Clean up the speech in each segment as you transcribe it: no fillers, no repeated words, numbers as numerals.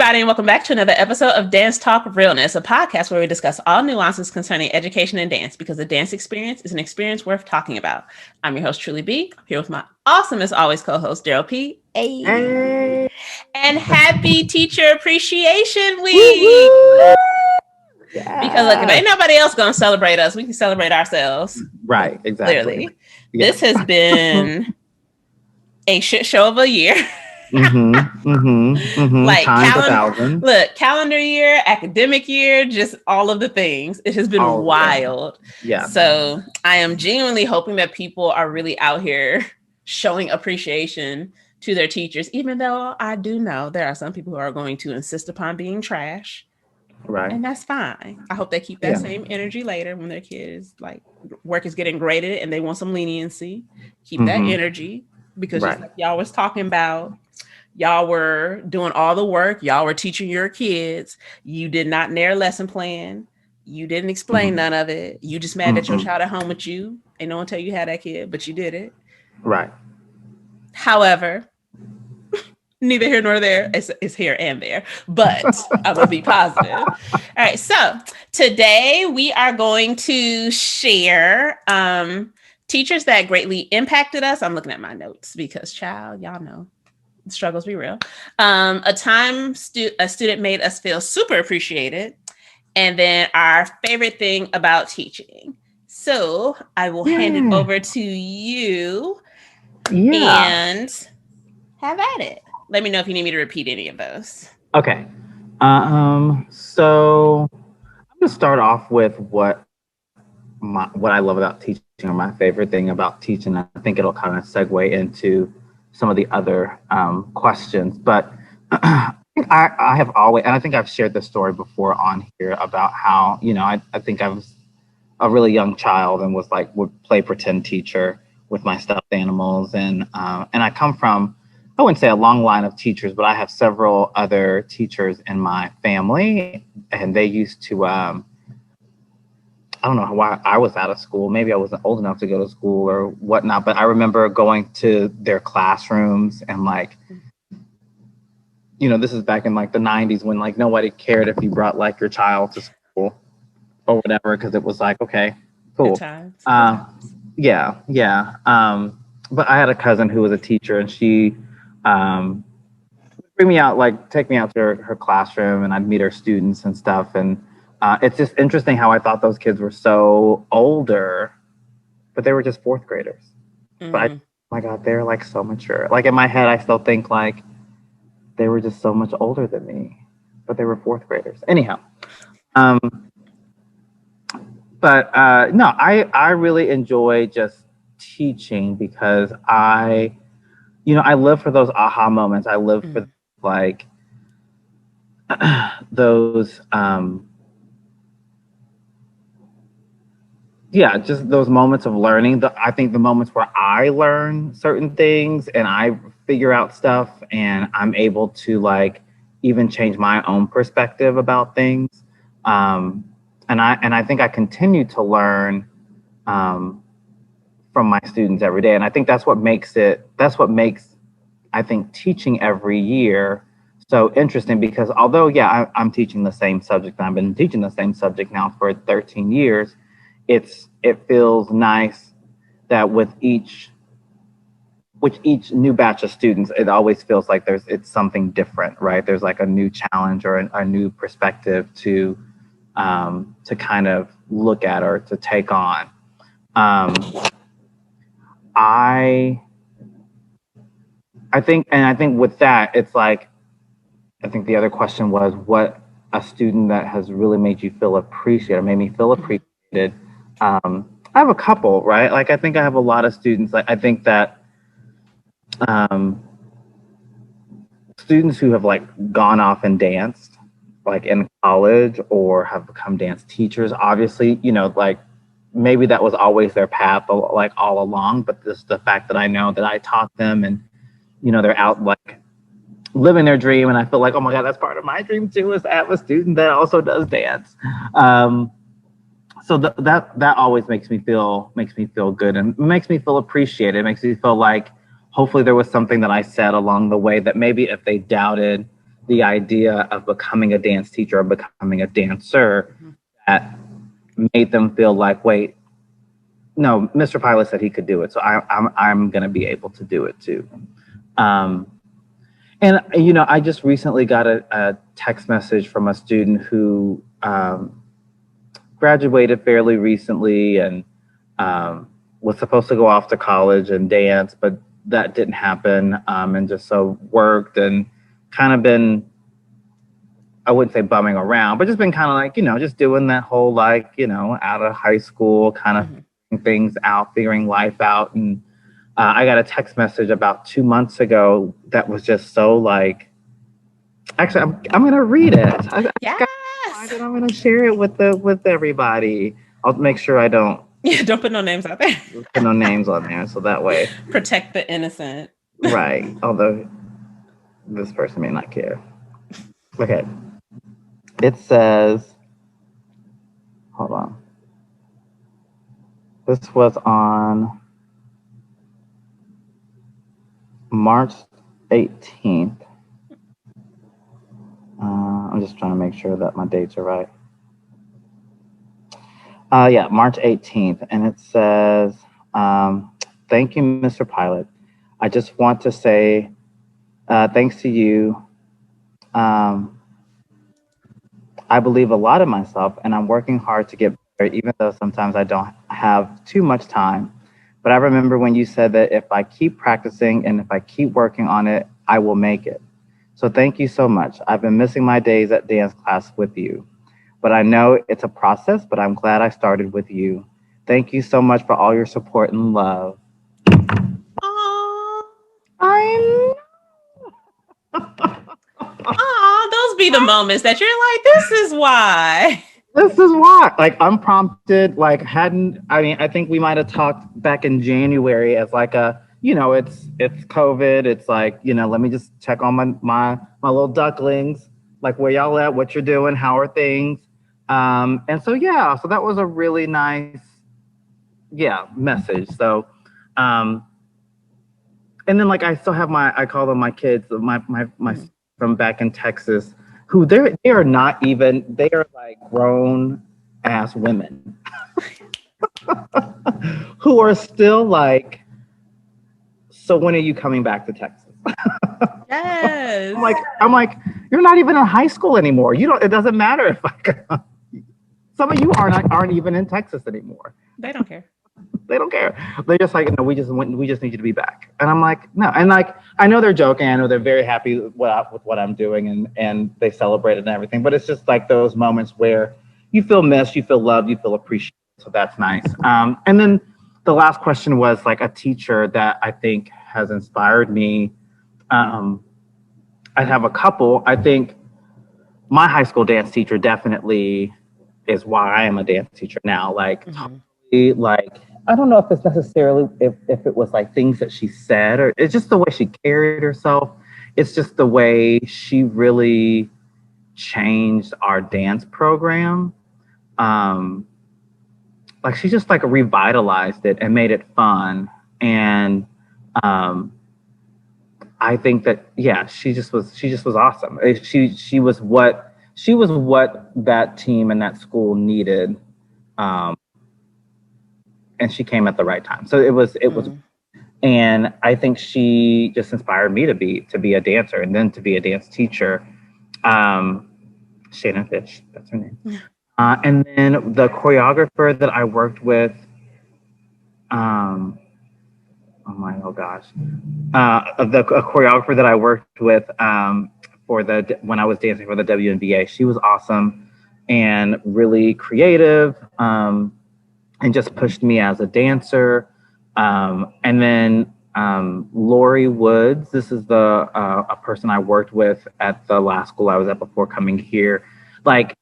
everybody, and welcome back to another episode of Dance Talk Realness, a podcast where we discuss all nuances concerning education and dance, because the dance experience is an experience worth talking about. I'm your host, Truly B. I'm here with my awesome, as always, co-host, Daryl P. Hey. And happy Teacher Appreciation Week! Yeah. Because look, if ain't nobody else gonna celebrate us, we can celebrate ourselves. Right, exactly. Clearly. Yeah. This has been a shit show of a year. Like calendar year, academic year, just all of the things. It has been wild. Yeah. So I am genuinely hoping that people are really out here showing appreciation to their teachers, even though I do know there are some people who are going to insist upon being trash. Right. And that's fine. I hope they keep that same energy later when their kids like work is getting graded and they want some leniency. Keep that energy, because just like y'all was talking about, y'all were doing all the work. Y'all were teaching your kids. You did not nail lesson plan. You didn't explain none of it. You just mad that your child at home with you. And no one tell you had that kid, but you did it. Right. However, neither here nor there. It's here and there. But I'm going to be positive. All right. So today we are going to share teachers that greatly impacted us. I'm looking at my notes because, child, y'all know. Struggles be real. A time a student made us feel super appreciated, and then our favorite thing about teaching. So I will hand it over to you and have at it. Let me know if you need me to repeat any of those. Okay. So I'm gonna start off with what I love about teaching, or my favorite thing about teaching. I think it'll kind of segue into some of the other questions, but I have always, and I think I've shared this story before on here about how, I think I was a really young child and would play pretend teacher with my stuffed animals. And I come from, I wouldn't say a long line of teachers, but I have several other teachers in my family, and they used to, I don't know why I was out of school. Maybe I wasn't old enough to go to school or whatnot, but I remember going to their classrooms and this is back in the 90s when nobody cared if you brought your child to school or whatever, because it was okay, cool. Good times. Yeah. But I had a cousin who was a teacher, and she would bring me out, take me out to her classroom, and I'd meet her students and stuff. And it's just interesting how I thought those kids were so older, but they were just fourth graders. But oh my God, they're so mature. In my head, I still think they were just so much older than me, but they were fourth graders. Anyhow, no, I really enjoy just teaching because I live for those aha moments. I live for those, just those moments of learning. I think the moments where I learn certain things and I figure out stuff, and I'm able to even change my own perspective about things. And I think I continue to learn from my students every day. And I think that's what makes I think teaching every year so interesting, because although, I'm teaching the same subject, and I've been teaching the same subject now for 13 years, it feels nice that with each new batch of students, it always feels like it's something different, right? There's a new challenge or a new perspective to kind of look at or to take on. I think with that, it's I think the other question was what a student that has really made you feel appreciated, made me feel appreciated. I have a couple, right? I think I have a lot of students. I think that students who have gone off and danced, in college, or have become dance teachers, obviously, maybe that was always their path, all along, but just the fact that I know that I taught them, and, they're out living their dream. And I feel oh my God, that's part of my dream too, is to have a student that also does dance. So that always makes me feel good, and makes me feel appreciated. It makes me feel hopefully there was something that I said along the way that maybe if they doubted the idea of becoming a dance teacher or becoming a dancer that made them feel like, wait, no, Mr. Pilot said he could do it, so I'm going to be able to do it too. Um, and I just recently got a text message from a student who graduated fairly recently and was supposed to go off to college and dance, but that didn't happen, and just so worked and kind of been, I wouldn't say bumming around, but just been kind of like, just doing that whole like, out of high school kind of figuring things out, figuring life out. And I got a text message about 2 months ago that was just so like, actually, I'm going to read it. Yes. I'm going to share it with everybody. I'll make sure I don't. Yeah, don't put no names out there. Put no names on there, so that way. Protect the innocent. Right. Although this person may not care. Okay. It says, hold on. This was on March 18th. I'm just trying to make sure that my dates are right. Yeah, March 18th. And it says, thank you, Mr. Pilot. I just want to say thanks to you. I believe a lot in myself, and I'm working hard to get better, even though sometimes I don't have too much time. But I remember when you said that if I keep practicing and if I keep working on it, I will make it. So thank you so much. I've been missing my days at dance class with you. But I know it's a process, but I'm glad I started with you. Thank you so much for all your support and love. Aww. I know. Aw, those be the moments that you're like, this is why. This is why. Like, unprompted, like, I think we might have talked back in January as like it's COVID. It's like, let me just check on my little ducklings, like where y'all at, what you're doing, how are things? And so, so that was a really nice, message. So, and then like, I still have I call them my kids, my from back in Texas, who they are like grown ass women who are still like, so when are you coming back to Texas? Yes. I'm like, you're not even in high school anymore. It doesn't matter if some of you aren't even in Texas anymore. They don't care. They don't care. They're just like, no, we just need you to be back. And I'm like, no. And like, I know they're joking. I know they're very happy with what I'm doing and they celebrate it and everything. But it's just like those moments where you feel missed, you feel loved, you feel appreciated. So that's nice. And then the last question was like a teacher that I think has inspired me. I have a couple. I think my high school dance teacher definitely is why I am a dance teacher now. Like, like, I don't know if it's necessarily if it was like things that she said, or it's just the way she carried herself. It's just the way she really changed our dance program. Like she just like revitalized it and made it fun. And I think that she just was awesome. She was what that team and that school needed. And she came at the right time. So it was, and I think she just inspired me to be a dancer and then to be a dance teacher. Shannon Fish, that's her name. And then the choreographer that I worked with, the choreographer that I worked with when I was dancing for the WNBA, she was awesome and really creative. And just pushed me as a dancer. And then Lori Woods, this is a person I worked with at the last school I was at before coming here. Like,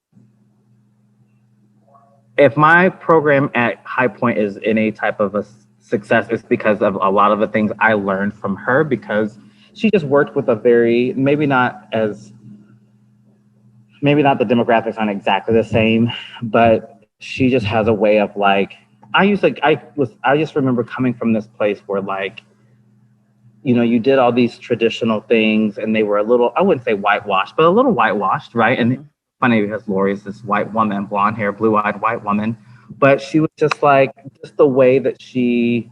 if my program at High Point is any type of a success, it's because of a lot of the things I learned from her, because she just worked with a very, maybe not the demographics aren't exactly the same, but she just has a way of like, I just remember coming from this place where like you did all these traditional things and they were a little, I wouldn't say whitewashed, but a little whitewashed, right? And Mhm. funny because Lori is this white woman, blonde hair, blue eyed white woman. But she was just like, just the way that she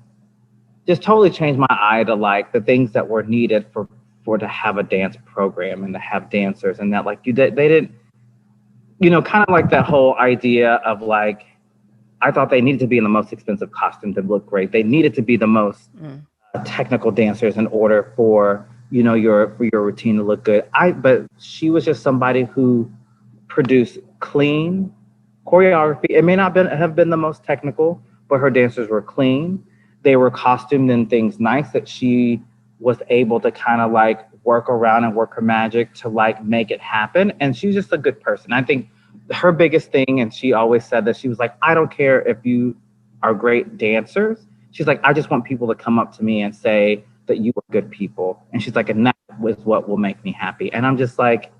just totally changed my eye to like the things that were needed for to have a dance program and to have dancers and that like you did they didn't kind of like that whole idea of like I thought they needed to be in the most expensive costume to look great. They needed to be the most Mm. technical dancers in order for your routine to look good. But she was just somebody who produced clean choreography. It may not have been the most technical, but her dancers were clean. They were costumed in things nice that she was able to kind of like work around and work her magic to like make it happen. And she's just a good person. I think her biggest thing, and she always said that she was like, I don't care if you are great dancers. She's like, I just want people to come up to me and say that you are good people. And she's like, and that is what will make me happy. And I'm just like,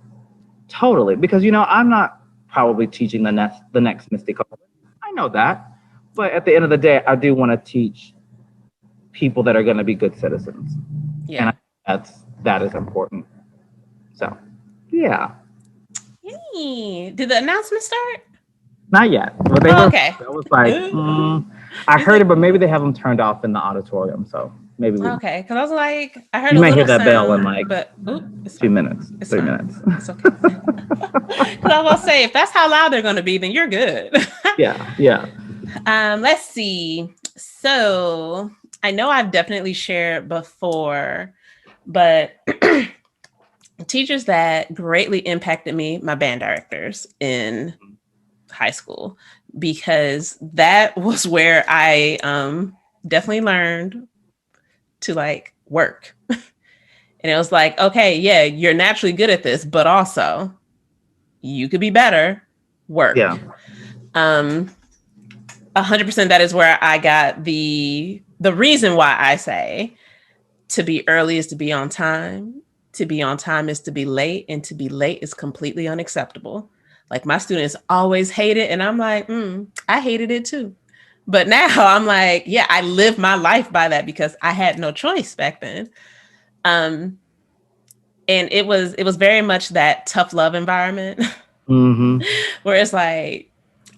totally, because I'm not probably teaching the next Misty Copeland. I know that, but at the end of the day, I do want to teach people that are going to be good citizens, and Yeah. that is important. So, yeah, Yay. Did the announcement start? not yet, but they Oh, were. okay. I was like, I It's heard like, it, but maybe they have them turned off in the auditorium, so maybe okay. Because I was like, I heard you a may hear little that bell in sound, like but oop, it's fine. 2 minutes, It's 3 minutes. fine. It's okay. Because I was going to say, if that's how loud they're going to be, then you're good. Yeah, yeah. Let's see. So I know I've definitely shared before, but teachers that greatly impacted me, my band directors in high school, because that was where I definitely learned to like work. And it was like, okay, yeah, you're naturally good at this, but also you could be better. Work. Yeah. 100% that is where I got the reason why I say to be early is to be on time. To be on time is to be late, and to be late is completely unacceptable. Like my students always hate it, and I'm like, I hated it too. But now I'm like, yeah, I live my life by that because I had no choice back then. Um, and it was very much that tough love environment Mm-hmm. where it's like,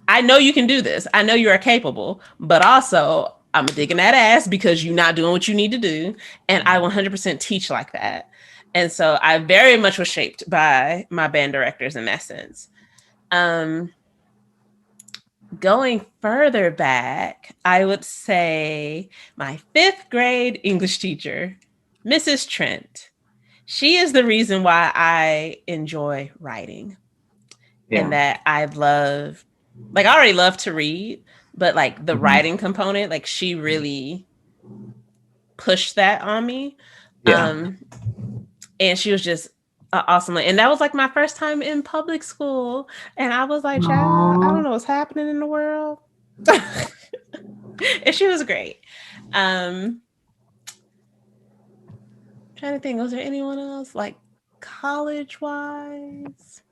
I know you can do this. I know you are capable, but also I'm digging that ass because you're not doing what you need to do. And I 100% teach like that. And so I very much was shaped by my band directors in that sense. Um, Going further back, I would say my fifth grade English teacher, Mrs. Trent. She is the reason why I enjoy writing and Yeah. that I love, like, I already love to read, but like the Mm-hmm. writing component, like, she really pushed that on me. Yeah. Um, and she was just awesome. And that was like my first time in public school. And I was like, child, I Aww. don't know what's happening in the world. And she was great. Um, Trying to think, was there anyone else like college wise?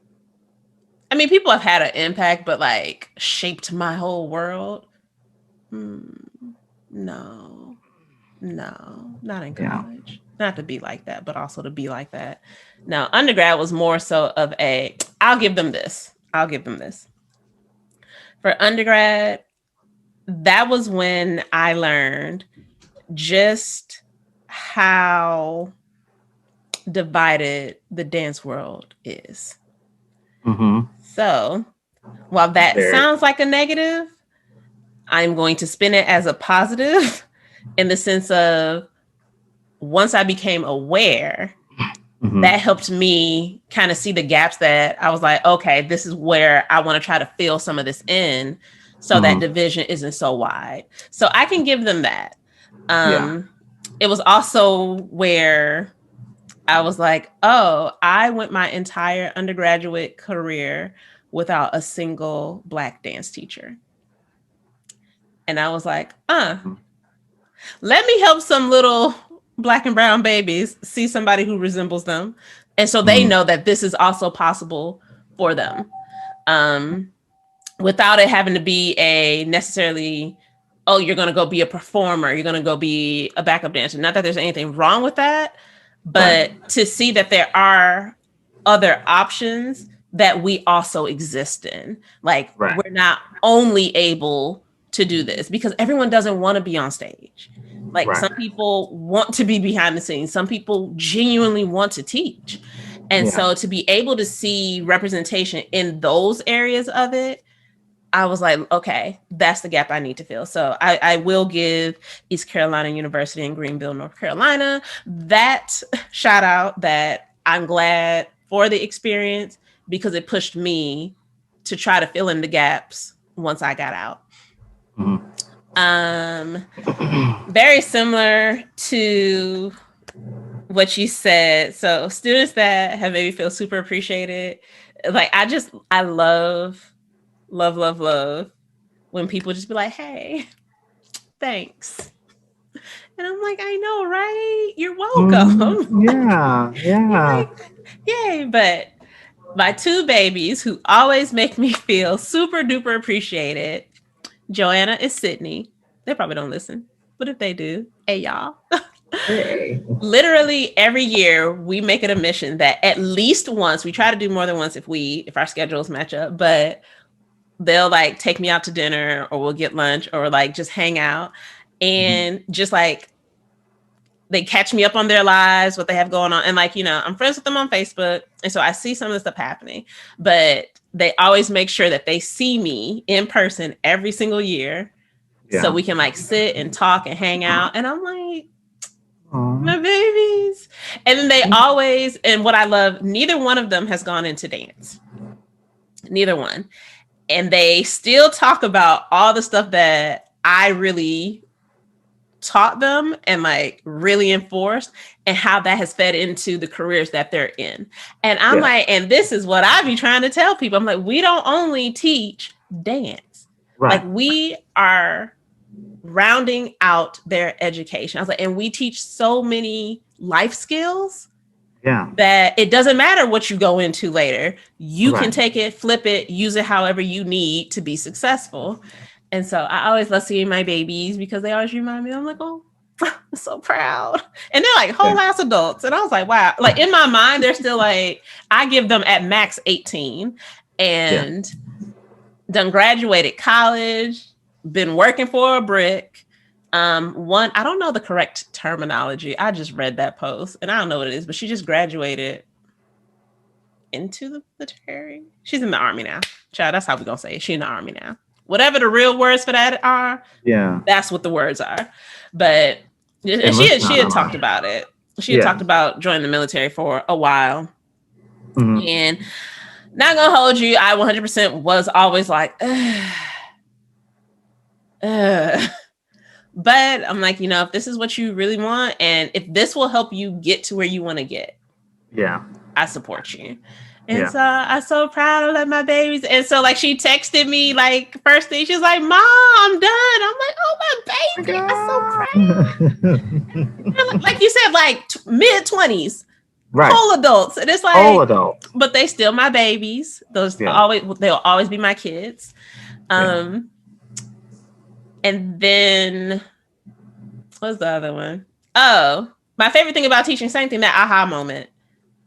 I mean, people have had an impact, but like shaped my whole world. Hmm, no, no, not in Yeah. college. Not to be like that, but also to be like that. Now, undergrad was more so of a, I'll give them this. I'll give them this. For undergrad, that was when I learned just how divided the dance world is. Mm-hmm. So, while that Very. sounds like a negative, I'm going to spin it as a positive in the sense of once I became aware, Mm-hmm. that helped me kind of see the gaps that I was like, okay, this is where I want to try to fill some of this in so that Mm-hmm. division isn't so wide. So I can give them that. Yeah. It was also where I was like, oh, I went my entire undergraduate career without a single Black dance teacher. And I was like, Mm-hmm. let me help some little Black and brown babies see somebody who resembles them. And so they know that this is also possible for them, without it having to be a necessarily oh, you're going to go be a performer, you're going to go be a backup dancer. Not that there's anything wrong with that, but Right. to see that there are other options that we also exist in. Like, Right. we're not only able to do this because everyone doesn't want to be on stage. Like, Right. some people want to be behind the scenes, some people genuinely want to teach. And Yeah. so to be able to see representation in those areas of it, I was like, okay, that's the gap I need to fill. So I will give East Carolina University in Greenville, North Carolina, that shout out, that I'm glad for the experience because it pushed me to try to fill in the gaps once I got out. Very similar to what you said. So students that have made me feel super appreciated. Like, I love when people just be like, hey, thanks. And I'm like, I know, right? You're welcome. Yeah. You're Yeah. like, yay. But my two babies who always make me feel super duper appreciated, Joanna and Sydney. They probably don't listen, but if they do, hey, y'all. Hey. Literally every year we make it a mission that at least once, we try to do more than once if our schedules match up, but they'll like take me out to dinner, or we'll get lunch, or like just hang out, and just like they catch me up on their lives, what they have going on. And like, I'm friends with them on Facebook. And so I see some of the stuff happening, but they always make sure that they see me in person every single year. Yeah. So we can like sit and talk and hang out. And I'm like, Aww. my babies. And then they always, and what I love, neither one of them has gone into dance. Neither one. And they still talk about all the stuff that I really taught them and like really enforced, and how that has fed into the careers that they're in. And I'm like, and this is what I be trying to tell people. I'm like, we don't only teach dance. Right. Like, we are rounding out their education. I was like, and we teach so many life skills. Yeah. That it doesn't matter what you go into later. You can take it, flip it, use it however you need to be successful. And so I always love seeing my babies because they always remind me, I'm like, oh, I'm so proud. And they're like whole ass adults. And I was like, wow. Like, in my mind, they're still like, I give them at max 18 and done graduated college, been working for a brick. One, I don't know the correct terminology. I just read that post and I don't know what it is, but she just graduated into the military. She's in the Army now. Child, that's how we're gonna say it. She's in the Army now. Whatever the real words for that are, that's what the words are. But she had talked about it. She had talked about joining the military for a while. And not gonna hold you, I 100% was always like, but I'm like, if this is what you really want, and if this will help you get to where you want to get, I support you. And so I'm so proud of my babies. And so like, she texted me like first thing, she was like, Mom, I'm done. I'm like, oh, my baby, I'm so proud. Like you said, like mid-20s, whole adults. And it's like, whole adults, but they still my babies. They'll always be my kids. And then what's the other one? Oh, my favorite thing about teaching, same thing, that aha moment.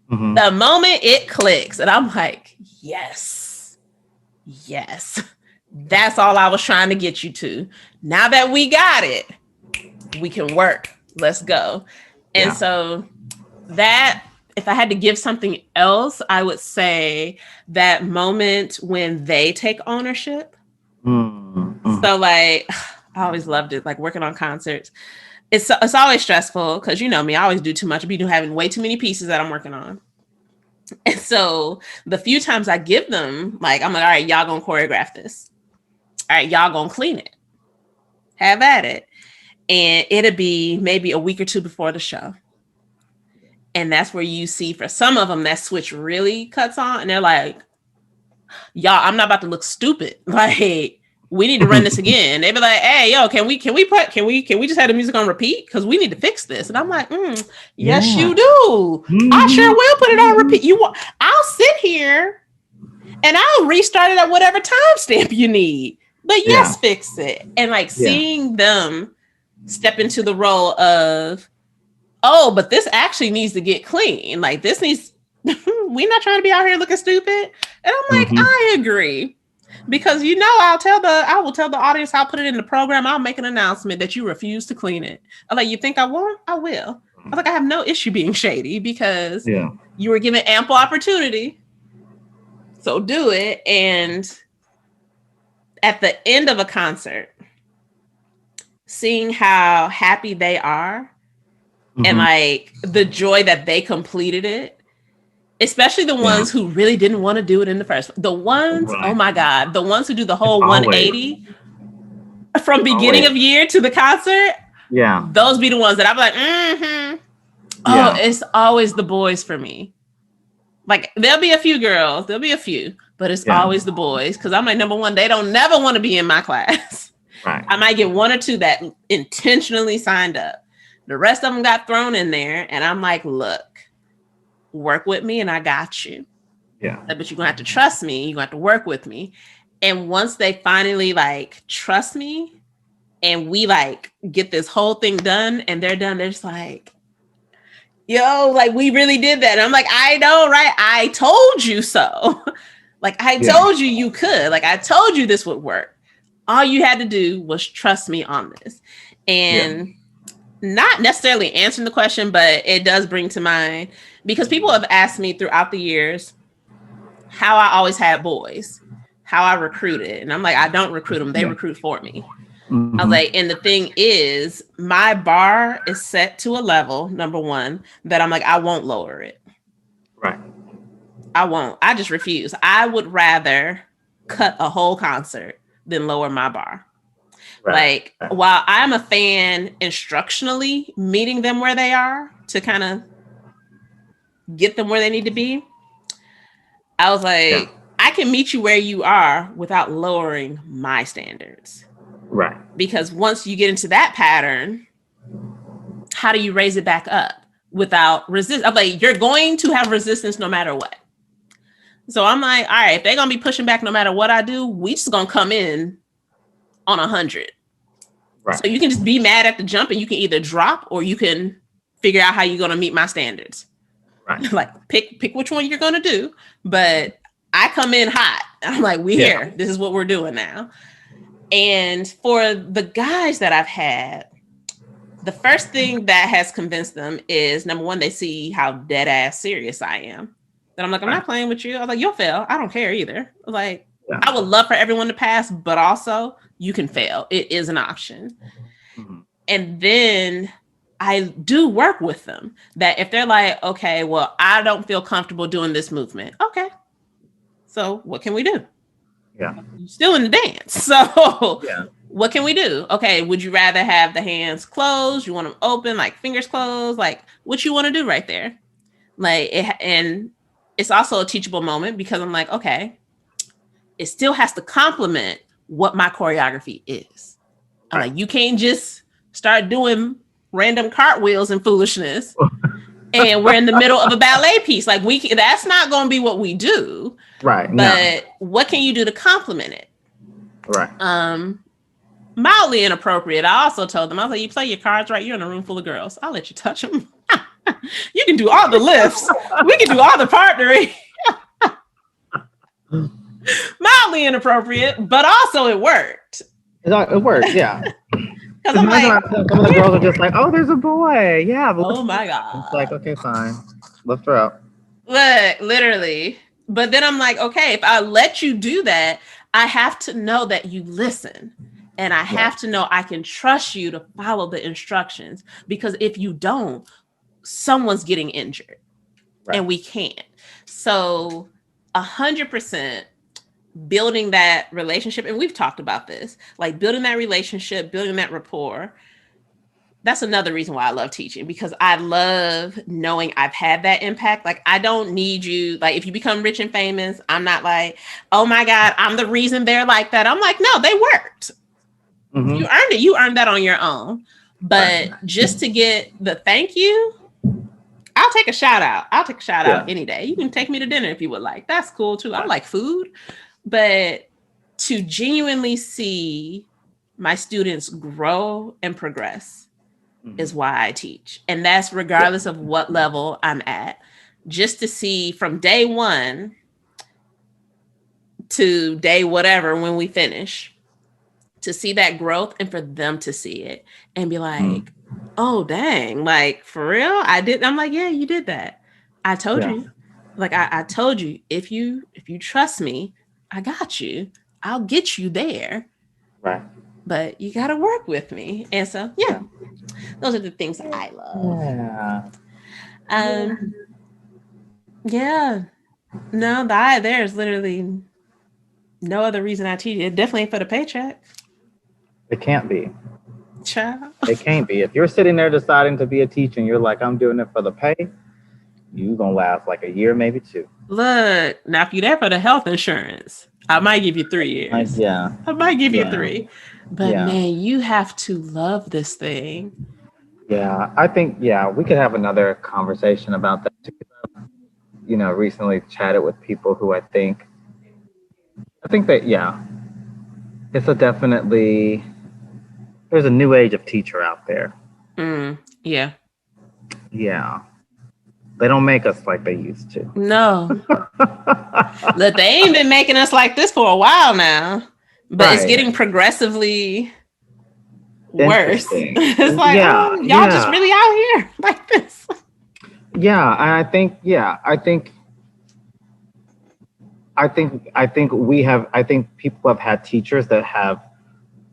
The moment it clicks, and I'm like, yes, that's all I was trying to get you to. Now that we got it, we can work. Let's go. And so that, if I had to give something else, I would say that moment when they take ownership. So like, I always loved it, like working on concerts. It's always stressful because you know me, I always do too much. I be having way too many pieces that I'm working on. And so the few times I give them, like, I'm like, all right, y'all gonna choreograph this. All right, y'all gonna clean it. Have at it. And it'll be maybe a week or two before the show. And that's where you see for some of them that switch really cuts on. And they're like, y'all, I'm not about to look stupid. Like, we need to run this again. They be like, hey, yo, can we just have the music on repeat? Because we need to fix this. And I'm like, yes, you do. I sure will put it on repeat. I'll sit here and I'll restart it at whatever timestamp you need. but Yeah. yes, fix it. And like Yeah. seeing them step into the role of, oh, but this actually needs to get clean. Like this needs, we're not trying to be out here looking stupid. And I'm like, Mhm. I agree. Because I will tell the audience, I'll put it in the program, I'll make an announcement that you refuse to clean it. I'm like, you think I won't? I will. I was like, I have no issue being shady because Yeah. you were given ample opportunity. So do it. And at the end of a concert, seeing how happy they are and Mhm. like the joy that they completed it, especially the Yeah. ones who really didn't want to do it in the first. The ones, oh Right. my God, the ones who do the whole It's always. 180 from beginning Always. of year to the concert, Yeah. those be the ones that I'm like, mm-hmm. Oh, Yeah. it's always the boys for me. Like there'll be a few girls, there'll be a few, but it's Yeah. always the boys. Cause I'm like, number one, they don't never want to be in my class. Right. I might get one or two that intentionally signed up. The rest of them got thrown in there. And I'm like, look, work with me and I got you. Yeah. But you're gonna have to trust me. You're gonna have to work with me. And once they finally like trust me and we like get this whole thing done and they're done, they're just like, yo, like we really did that. And I'm like, I know, right? I told you so. Like I told you you could. Like I told you this would work. All you had to do was trust me on this. And not necessarily answering the question, but it does bring to mind because people have asked me throughout the years how I always had boys, how I recruited. And I'm like, I don't recruit them. They recruit for me. Mhm. I was like, and the thing is, my bar is set to a level, number one, that I'm like, I won't lower it. Right. I won't. I just refuse. I would rather cut a whole concert than lower my bar. Right. Like, while I'm a fan instructionally meeting them where they are to kind of get them where they need to be, I was like, I can meet you where you are without lowering my standards. Right. Because once you get into that pattern, how do you raise it back up without resist? I'm like, you're going to have resistance no matter what. So I'm like, all right, if they're gonna be pushing back no matter what I do, we just gonna come in on 100. Right. So you can just be mad at the jump and you can either drop or you can figure out how you're gonna meet my standards. Right. Like pick which one you're gonna do. But I come in hot. I'm like, we here. This is what we're doing now. And for the guys that I've had, the first thing that has convinced them is number one, they see how dead ass serious I am. Then I'm like, I'm not playing with you. I was like, you'll fail. I don't care either. I was like, I would love for everyone to pass, but also you can fail. It is an option. Mm-hmm. And then I do work with them that if they're like, okay, well, I don't feel comfortable doing this movement. Okay. So what can we do? Yeah. You're still in the dance. So what can we do? Okay. Would you rather have the hands closed? You want them open, like fingers closed? Like what you want to do right there? Like and it's also a teachable moment because I'm like, okay, it still has to complement what my choreography is. I'm like, you can't just start doing random cartwheels and foolishness and we're in the middle of a ballet piece. Like that's not going to be what we do. Right. But what can you do to complement it? Right. Mildly inappropriate. I also told them, I was like, you play your cards right. You're in a room full of girls. I'll let you touch them. You can do all the lifts. We can do all the partnering. Mildly inappropriate, but also it worked. It worked, yeah. Because I'm like, some of the girls are just like, oh, there's a boy. Yeah. Oh my God. It's like, okay, fine. Lift her up. Look, literally. But then I'm like, okay, if I let you do that, I have to know that you listen. And I have to know I can trust you to follow the instructions. Because if you don't, someone's getting injured. Right. And we can't. So 100% building that relationship, and we've talked about this, like building that relationship, building that rapport. That's another reason why I love teaching, because I love knowing I've had that impact. Like, I don't need you. Like, if you become rich and famous, I'm not like, oh my God, I'm the reason they're like that. I'm like, no, they worked. Mm-hmm. You earned it. You earned that on your own. But just to get the thank you, I'll take a shout out. I'll take a shout out any day. You can take me to dinner if you would like. That's cool too. I like food. But to genuinely see my students grow and progress is why I teach. And that's regardless of what level I'm at. Just to see from day one to day whatever when we finish, to see that growth and for them to see it and be like, oh dang, like for real? I did. I'm like, yeah, you did that. I told you. Like I told you, if you trust me, I got you. I'll get you there. Right. But you gotta work with me. And so yeah, those are the things I love. Yeah. No, there's literally no other reason I teach. It definitely ain't for the paycheck. It can't be. Child. It can't be. If you're sitting there deciding to be a teacher and you're like, I'm doing it for the pay, you gonna last like a year, maybe 2. Look, now if you're there for the health insurance, I might give you 3 years. I might give you 3. But man, you have to love this thing. Yeah, I think, we could have another conversation about that too. Recently chatted with people who I think that, it's definitely, there's a new age of teacher out there. Yeah. Yeah. They don't make us like they used to. No. Look, they ain't been making us like this for a while now. But it's getting progressively worse. It's like, y'all just really out here like this. Yeah, and I think people have had teachers that have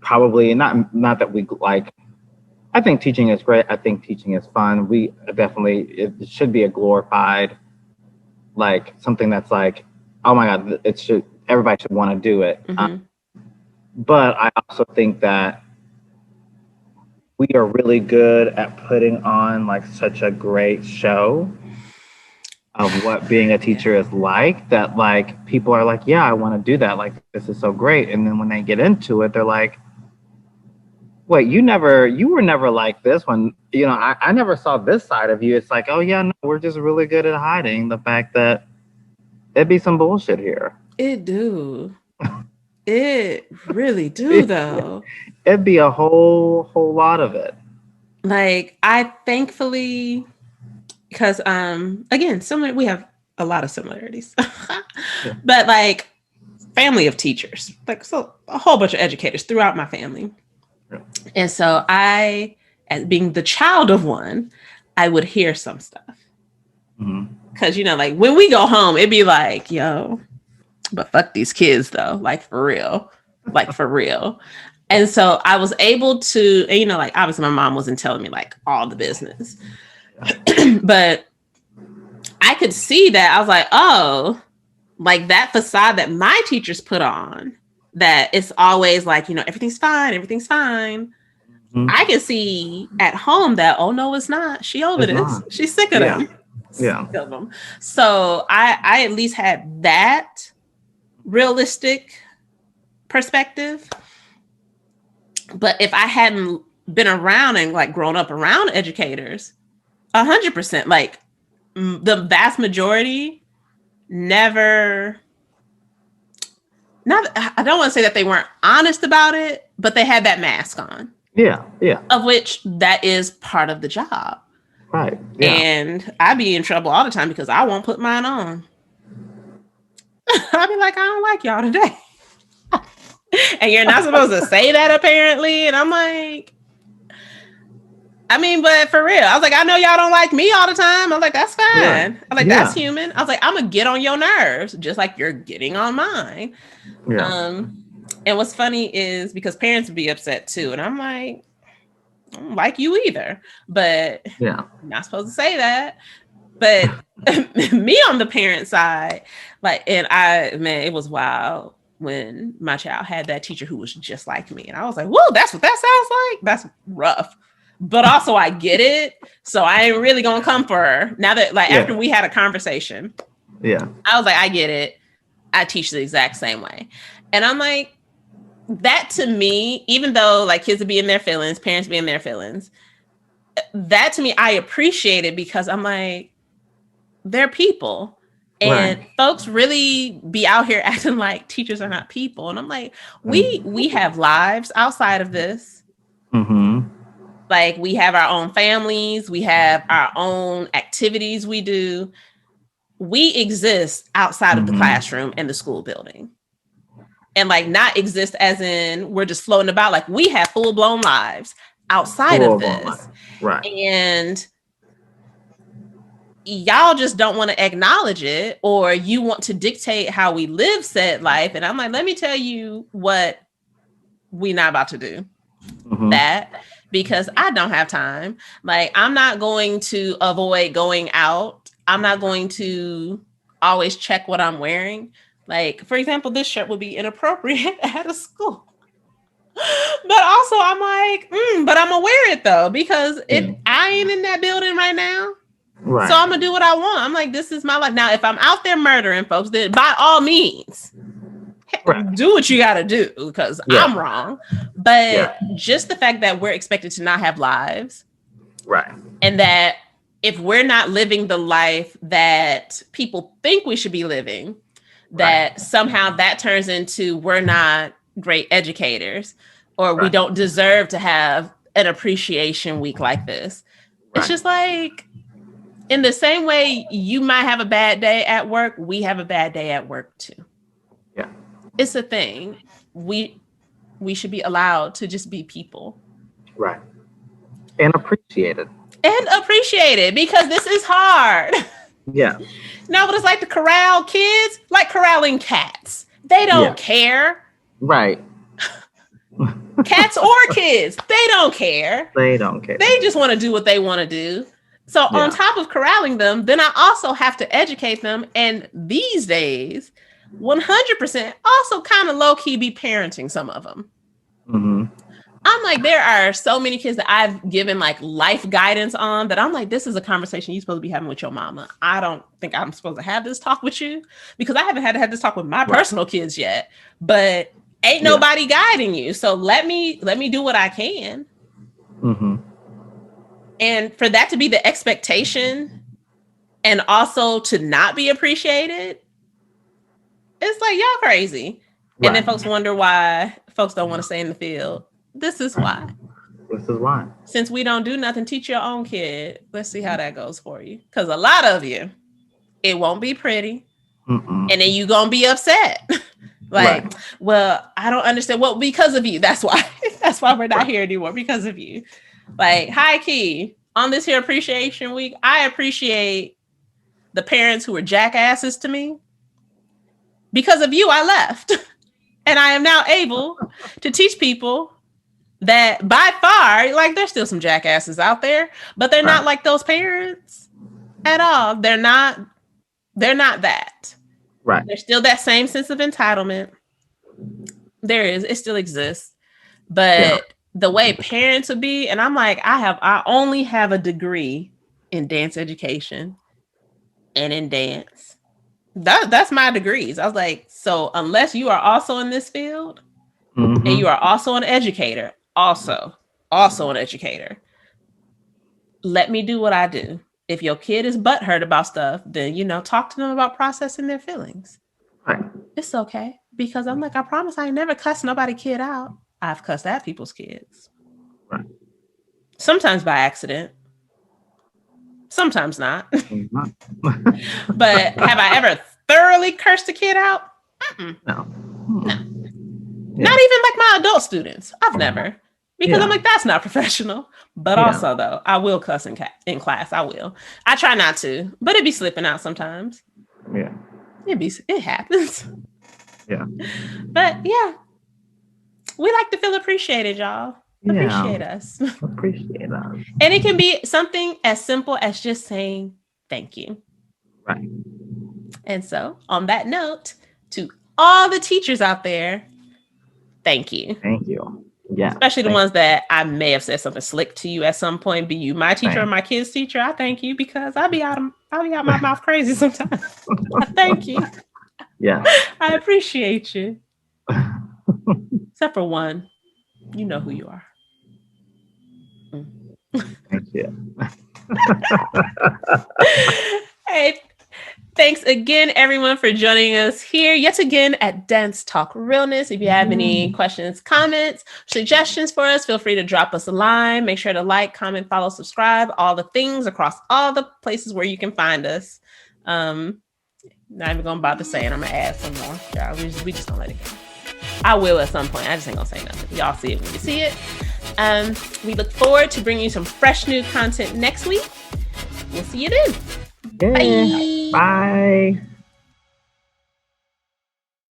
probably not that we like. I think teaching is great. I think teaching is fun. It should be a glorified, like something that's like, oh my God, everybody should want to do it. But I also think that we are really good at putting on like such a great show of what being a teacher is like, that like people are like, yeah, I want to do that. Like, this is so great. And then when they get into it, they're like, wait, you were never like this when, I never saw this side of you. It's like, oh yeah, no, we're just really good at hiding the fact that it'd be some bullshit here. It do. It really do though. It'd be a whole lot of it. Like I thankfully, because again, we have a lot of similarities. But like family of teachers, like so a whole bunch of educators throughout my family. And so I, as being the child of one, I would hear some stuff. Because, like when we go home, it'd be like, yo, but fuck these kids though. Like for real. Like for real. And so I was able to, like obviously my mom wasn't telling me like all the business. But I could see that. I was like, oh, like that facade that my teachers put on, that it's always like, everything's fine. I can see at home that, oh no, it's not. She over this. She's sick of them. Yeah. Sick of them. So I at least had that realistic perspective. But if I hadn't been around and like grown up around educators, 100%, like the vast majority never. I don't want to say that they weren't honest about it, but they had that mask on. Yeah. Of which that is part of the job. Right. Yeah. And I be in trouble all the time because I won't put mine on. I'll be like, I don't like y'all today. And you're not supposed to say that apparently. And I'm like, but for real, I was like, I know y'all don't like me all the time. I was like, that's fine. Yeah. I was like, that's human. I was like, I'm gonna get on your nerves just like you're getting on mine. Yeah. And what's funny is because parents would be upset too. And I'm like, I don't like you either. But I'm not supposed to say that. But me on the parent side, like, and it was wild when my child had that teacher who was just like me. And I was like, whoa, that's what that sounds like? That's rough. But also I get it. So I ain't really gonna come for her. Now that after we had a conversation, I was like, I get it. I teach the exact same way. And I'm like, that to me, even though like kids would be in their feelings, parents be in their feelings, that to me, I appreciate it because I'm like, they're people. And folks really be out here acting like teachers are not people. And I'm like, we have lives outside of this. Mm-hmm. Like we have our own families, we have our own activities we do. We exist outside of the classroom and the school building. And like not exist as in we're just floating about, like we have full-blown lives outside of this. Right. And y'all just don't want to acknowledge it, or you want to dictate how we live said life. And I'm like, let me tell you what we not about to do. That, because I don't have time. Like, I'm not going to avoid going out. I'm not going to always check what I'm wearing. Like, for example, this shirt would be inappropriate at a school. But also I'm like, but I'm gonna wear it though, because I ain't in that building right now. Right. So I'm gonna do what I want. I'm like, this is my life. Now, if I'm out there murdering folks, then by all means, do what you gotta do, because I'm wrong. But just the fact that we're expected to not have lives. Right. And that if we're not living the life that people think we should be living, that somehow that turns into we're not great educators, or we don't deserve to have an appreciation week like this. It's just like, in the same way you might have a bad day at work, we have a bad day at work too. Yeah. It's a thing. We should be allowed to just be people. Right. And appreciated. Because this is hard. Yeah. Now what it's like to corral kids, like corralling cats. They don't care. Right. Cats or kids, they don't care. They don't care. They just want to do what they want to do. So on top of corralling them, then I also have to educate them. And these days, 100% also kind of low-key be parenting some of them. I'm like, there are so many kids that I've given like life guidance on that I'm like, this is a conversation you're supposed to be having with your mama. I don't think I'm supposed to have this talk with you, because I haven't had to have this talk with my personal kids yet, but ain't nobody guiding you. So let me do what I can. And for that to be the expectation and also to not be appreciated, it's like, y'all crazy. And then folks wonder why folks don't want to stay in the field. This is why. Since we don't do nothing, teach your own kid. Let's see how that goes for you. Because a lot of you, it won't be pretty. And then you going to be upset. Like, well, I don't understand. Well, because of you. That's why. That's why we're not here anymore. Because of you. Like, high key, on this here appreciation week, I appreciate the parents who were jackasses to me. Because of you, I left. And I am now able to teach people that by far, like, there's still some jackasses out there, but they're not like those parents at all. They're not that. Right. There's still that same sense of entitlement. It still exists. But the way parents would be, and I'm like, I only have a degree in dance education and in dance. That's my degrees. I was like, so unless you are also in this field and you are also an educator, also an educator, let me do what I do. If your kid is butthurt about stuff, then, talk to them about processing their feelings. Right. It's okay. Because I'm like, I promise I ain't never cussed nobody kid out. I've cussed at people's kids. Right. Sometimes by accident. Sometimes not. But have I ever thoroughly cursed a kid out? No. Not even like my adult students. I've never. Because I'm like, that's not professional. But also, though, I will cuss in class. I will. I try not to. But it be slipping out sometimes. Yeah. It happens. Yeah. But yeah. We like to feel appreciated, y'all. Appreciate us. Appreciate us. And it can be something as simple as just saying thank you. Right. And so, on that note, to all the teachers out there, thank you. Thank you. Yeah. Especially the ones that I may have said something slick to you at some point. Be you my teacher or my kid's teacher? I thank you, because I'll be out my mouth crazy sometimes. I thank you. Yeah. I appreciate you. Except for one. You know who you are. Thank you. Hey, Thanks again, everyone, for joining us here yet again at Dance Talk Realness. If you have any questions, comments, suggestions for us, feel free to drop us a line. Make sure to like, comment, follow, subscribe, all the things across all the places where you can find us. Not even gonna bother saying. I'm gonna add some more. Y'all, we just gonna let it go. I will at some point. I just ain't gonna say nothing. Y'all see it when you see it. We look forward to bringing you some fresh new content next week. We'll see you then. Yeah. Bye. Bye.